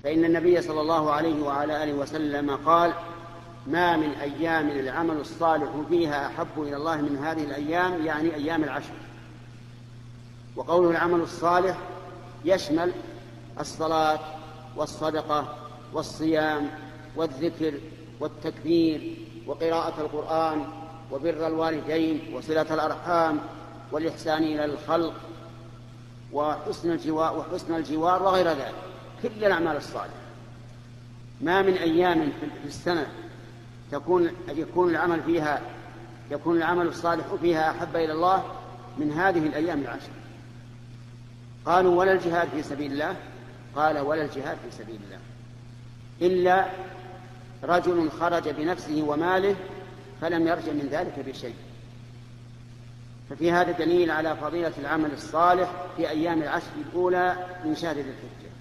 فإن النبي صلى الله عليه وعلى آله وسلم قال: ما من أيام العمل الصالح فيها أحب إلى الله من هذه الأيام، يعني أيام العشر. وقوله العمل الصالح يشمل الصلاة والصدقة والصيام والذكر والتكبير وقراءة القرآن وبر الوالدين وصلة الأرحام والإحسان إلى الخلق وحسن الجوار وغير ذلك، كل الأعمال الصالحة. ما من أيام في السنة يكون العمل الصالح فيها أحب إلى الله من هذه الأيام العشر. قالوا: ولا الجهاد في سبيل الله؟ قال: ولا الجهاد في سبيل الله، إلا رجل خرج بنفسه وماله فلم يرجع من ذلك بشيء. ففي هذا دليل على فضيلة العمل الصالح في أيام العشر الأولى من شهر ذي الحجة.